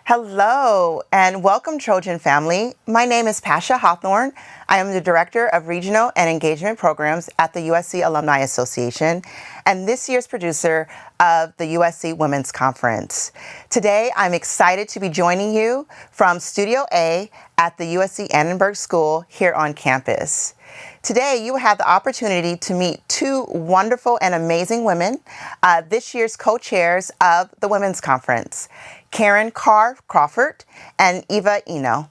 Hello and welcome, Trojan family. My name is Pasha Hawthorne. I am the Director of Regional and Engagement Programs at the USC Alumni Association and this year's producer of the USC Women's Conference. Today, I'm excited to be joining you from Studio A at the USC Annenberg School here on campus. Today, you will have the opportunity to meet two wonderful and amazing women, this year's co-chairs of the Women's Conference, Carr Crawford and Eva Eno.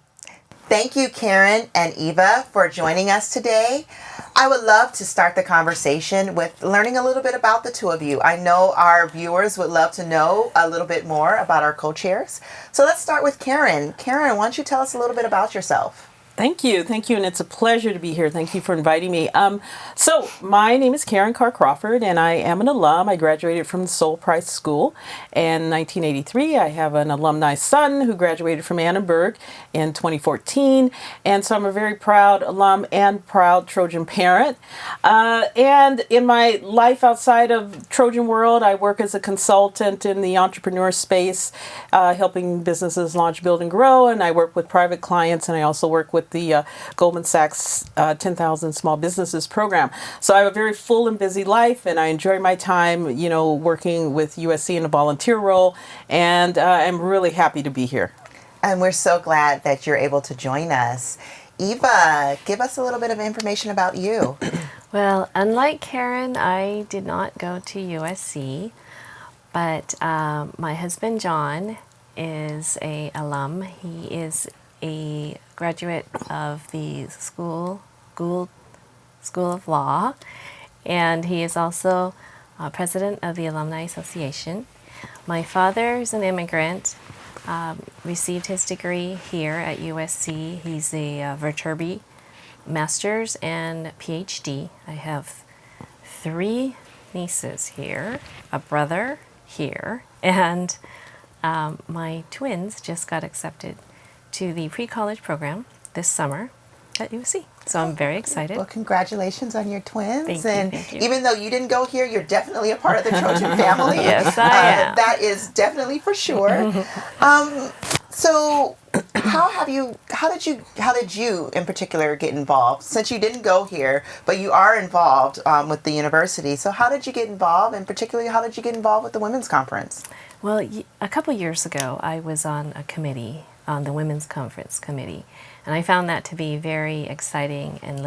Thank you, Karen and Eva, for joining us today. I would love to start the conversation with learning a little bit about the two of you. I know our viewers would love to know a little bit more about our co-chairs. So let's start with Karen. Karen, why don't you tell us a little bit about yourself? Thank you, and it's a pleasure to be here. Thank you for inviting me. So my name is Carr Crawford, and I am an alum. I graduated from the Sol Price School in 1983. I have an alumni son who graduated from Annenberg in 2014, and so I'm a very proud alum and proud Trojan parent. And in my life outside of Trojan World, I work as a consultant in the entrepreneur space, helping businesses launch, build, and grow, and I work with private clients, and I also work with the Goldman Sachs 10,000 Small Businesses program. So I have a very full and busy life, and I enjoy my time, working with USC in a volunteer role, and I'm really happy to be here. And we're so glad that you're able to join us. Eva, give us a little bit of information about you. Well, unlike Karen, I did not go to USC, but my husband John is an alum. He is a graduate of the School of Law, and he is also president of the Alumni Association. My father is an immigrant, received his degree here at USC. He's a Viterbi master's and PhD. I have 3 nieces here, a brother here, and my twins just got accepted to the pre-college program this summer at USC. So I'm very excited. Well, congratulations on your twins. Thank you. Even though you didn't go here, you're definitely a part of the Trojan family. Yes, I am. That is definitely for sure. So how did you in particular get involved? Since you didn't go here, but you are involved with the university. So how did you get involved, and particularly how did you get involved with the Women's Conference? Well, a couple years ago, I was on a committee, on the Women's Conference Committee, and I found that to be very exciting and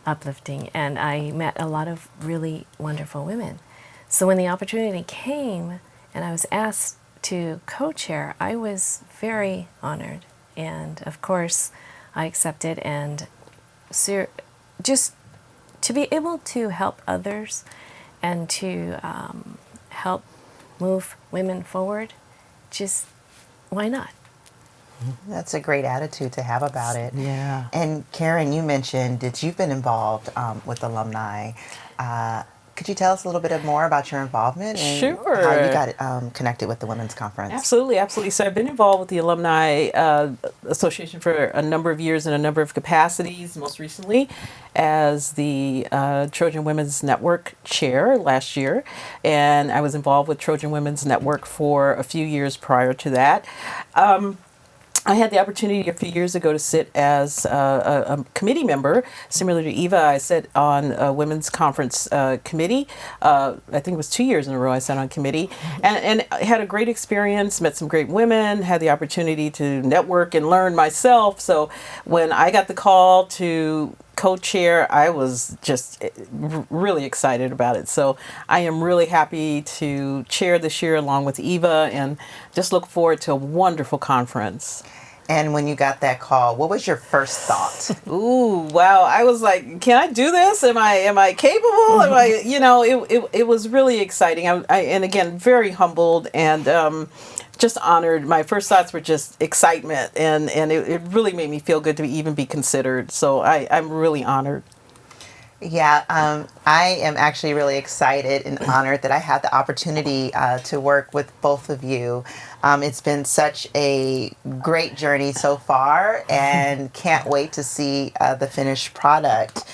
uplifting, and I met a lot of really wonderful women. So when the opportunity came and I was asked to co-chair, I was very honored, and of course I accepted, and just to be able to help others and to help move women forward, just why not? That's a great attitude to have about it. Yeah. And Karen, you mentioned that you've been involved with alumni. Could you tell us a little bit more about your involvement and Sure. how you got connected with the Women's Conference? Absolutely. So I've been involved with the Alumni Association for a number of years in a number of capacities, most recently as the Trojan Women's Network chair last year. And I was involved with Trojan Women's Network for a few years prior to that. I had the opportunity a few years ago to sit as a committee member, similar to Eva. I sat on a women's conference committee. I think it was 2 years in a row I sat on committee, and I had a great experience, met some great women, had the opportunity to network and learn myself. So when I got the call to co-chair, I was just really excited about it. So I am really happy to chair this year along with Eva, and just look forward to a wonderful conference. And when you got that call, what was your first thought? Ooh, wow. I was like, can I do this? Am I capable? Am I, it was really exciting. And again, very humbled and just honored. My first thoughts were just excitement, and it really made me feel good to even be considered. So I'm really honored. Yeah, I am actually really excited and honored that I had the opportunity to work with both of you. It's been such a great journey so far, and can't wait to see the finished product.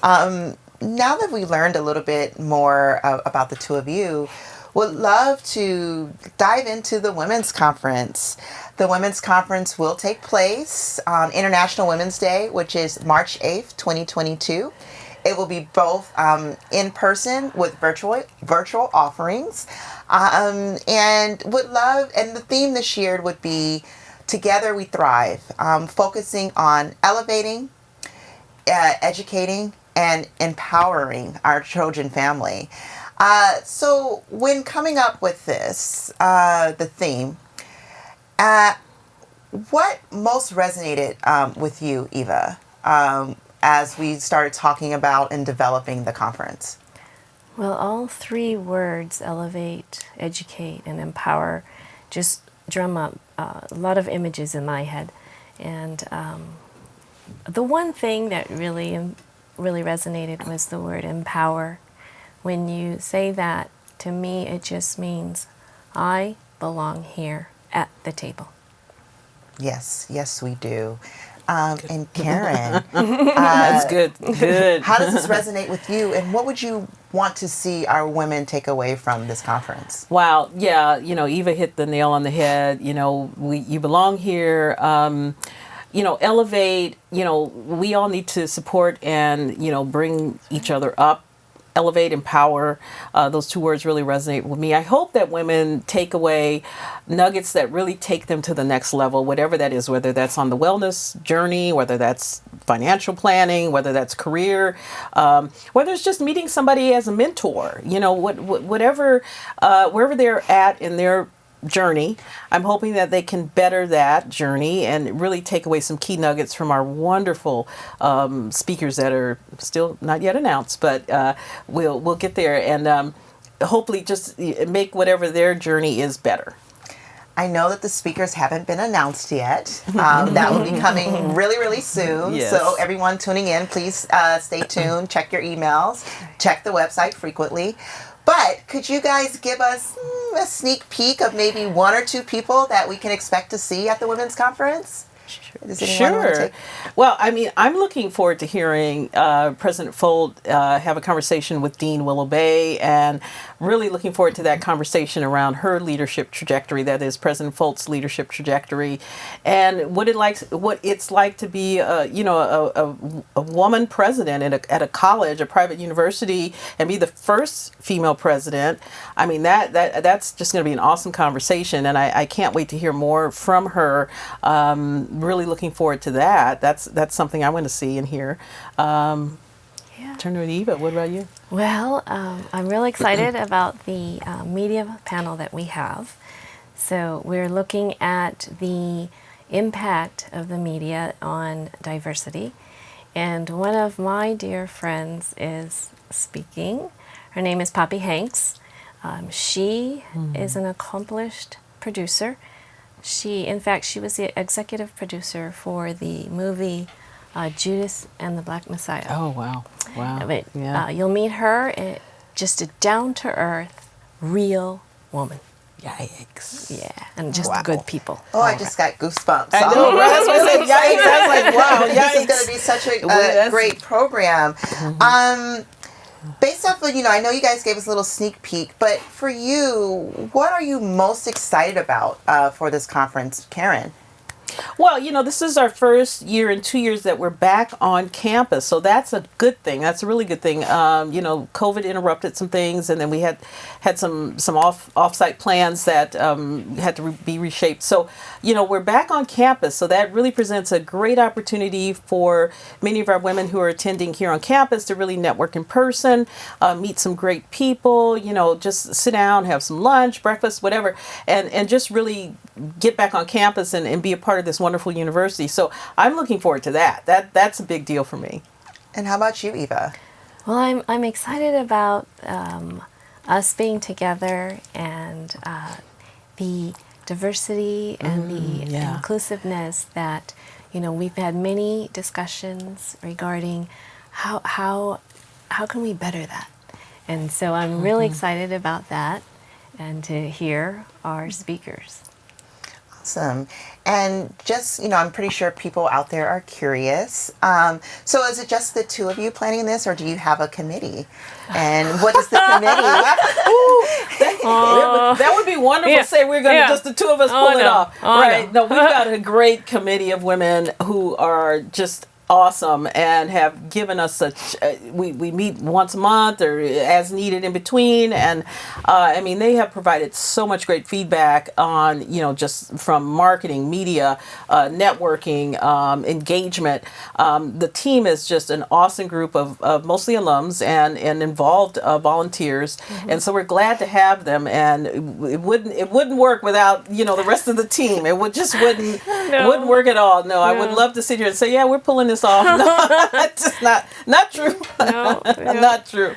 Now that we learned a little bit more about the two of you, would love to dive into the Women's Conference. The Women's Conference will take place on International Women's Day, which is March 8th, 2022. It will be both in person with virtual offerings, and the theme this year would be Together We Thrive, focusing on elevating, educating, and empowering our Trojan family. So when coming up with this, the theme, what most resonated with you, Eva, as we started talking about and developing the conference? Well, all three words, elevate, educate, and empower, just drum up a lot of images in my head. And the one thing that really resonated was the word empower. When you say that, to me, it just means I belong here at the table. Yes, we do. And Karen, That's good. Good. how does this resonate with you, and what would you want to see our women take away from this conference? Wow. Yeah. Eva hit the nail on the head. You belong here. Elevate. We all need to support and bring each other up. Elevate, empower, those two words really resonate with me. I hope that women take away nuggets that really take them to the next level, whatever that is, whether that's on the wellness journey, whether that's financial planning, whether that's career, whether it's just meeting somebody as a mentor, whatever, wherever they're at in their journey. I'm hoping that they can better that journey and really take away some key nuggets from our wonderful speakers that are still not yet announced, but we'll get there, and hopefully just make whatever their journey is better. I know that the speakers haven't been announced yet. That will be coming really, really soon. Yes. So everyone tuning in, please stay tuned, check your emails, check the website frequently. But could you guys give us a sneak peek of maybe one or two people that we can expect to see at the Women's Conference? Does anyone want to Sure. take? Well, I'm looking forward to hearing President Folt have a conversation with Dean Willow Bay, and really looking forward to that conversation around her leadership trajectory. That is President Folt's leadership trajectory, and what it's like to be a woman president at a college, a private university, and be the first female president. I mean that's just going to be an awesome conversation, and I can't wait to hear more from her. Really looking forward to that. That's something I want to see and hear. Turn to Eva. What about you? Well, I'm really excited about the media panel that we have. So we're looking at the impact of the media on diversity. And one of my dear friends is speaking. Her name is Poppy Hanks. She is an accomplished producer. In fact, she was the executive producer for the movie Judas and the Black Messiah. Oh, wow. But, Yeah. you'll meet her, just a down-to-earth, real woman. Yikes. Yeah, and just Wow. good people. Oh, I just got goosebumps. I know, right? That's why I said yikes. I was like, wow, This is yikes. going to be such a That's- great program. Based off of, I know you guys gave us a little sneak peek, but for you, what are you most excited about for this conference, Karen? Well, this is our first year in 2 years that we're back on campus, so that's a good thing. That's a really good thing. COVID interrupted some things, and then we had some off-site plans that had to be reshaped. So, we're back on campus, so that really presents a great opportunity for many of our women who are attending here on campus to really network in person, meet some great people. Just sit down, have some lunch, breakfast, whatever, and just really get back on campus and be a part of this wonderful university. So I'm looking forward to that. That's a big deal for me. And how about you, Eva? Well, I'm excited about us being together and the diversity and the yeah. inclusiveness that we've had many discussions regarding how can we better that, and so I'm really excited about that and to hear our speakers. Awesome. And just, I'm pretty sure people out there are curious. So is it just the two of you planning this, or do you have a committee? And what is the committee? That would be wonderful. Yeah. Say we're going to just the two of us Oh, pull it no. off. Oh, right. no. No, we've got a great committee of women who are just awesome and have given us such we meet once a month or as needed in between, and I mean, they have provided so much great feedback on, just from marketing, media, networking, engagement. The team is just an awesome group of mostly alums and involved volunteers, and so we're glad to have them, and it wouldn't work without the rest of the team. It wouldn't work at all. No, I would love to sit here and say, yeah, we're pulling this off. No, it's just not true. No, Not true.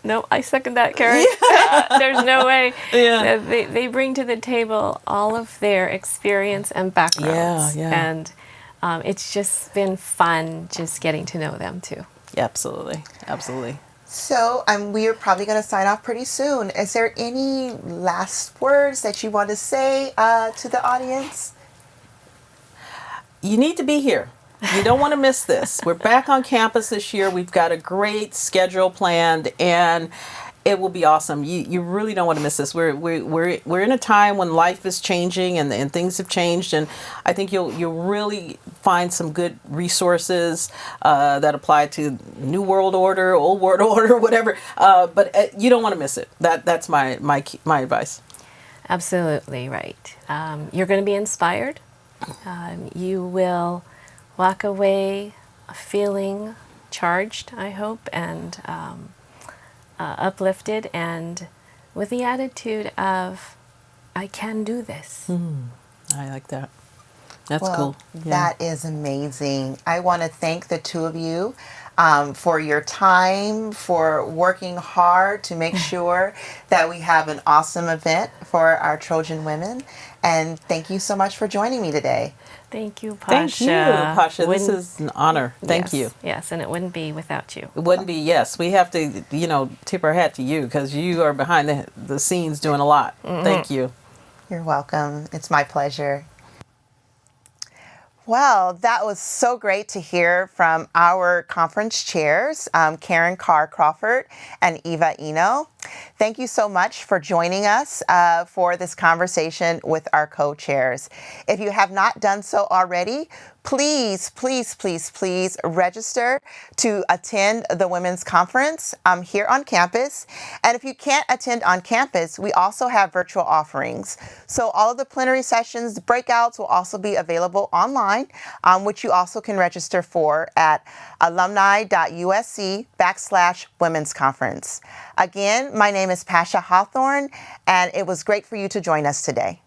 No, I second that, Karen. There's no way. Yeah. They bring to the table all of their experience and backgrounds. And it's just been fun just getting to know them too. Absolutely. So we are probably going to sign off pretty soon. Is there any last words that you want to say to the audience? You need to be here. You don't want to miss this. We're back on campus this year. We've got a great schedule planned, and it will be awesome. You really don't want to miss this. We're in a time when life is changing and things have changed, and I think you'll really find some good resources that apply to New World Order, Old World Order, whatever. But you don't want to miss it. That's my advice. Absolutely right. You're going to be inspired. You will walk away feeling charged, I hope, and uplifted, and with the attitude of, I can do this. I like that. That's Well, cool. That is amazing. I want to thank the two of you for your time, for working hard to make sure that we have an awesome event for our Trojan women. And thank you so much for joining me today. Thank you, Pasha. Thank you, Pasha. This is an honor. Thank you. Yes, and it wouldn't be without you. It wouldn't be, yes. We have to, tip our hat to you because you are behind the scenes doing a lot. Thank you. You're welcome. It's my pleasure. Well, that was so great to hear from our conference chairs, Karen Carr Crawford and Eva Eno. Thank you so much for joining us for this conversation with our co-chairs. If you have not done so already, please register to attend the Women's Conference here on campus. And if you can't attend on campus, we also have virtual offerings. So all of the plenary sessions, the breakouts will also be available online, which you also can register for at alumni.usc/Women's Conference. Again, my name is Pasha Hawthorne, and it was great for you to join us today.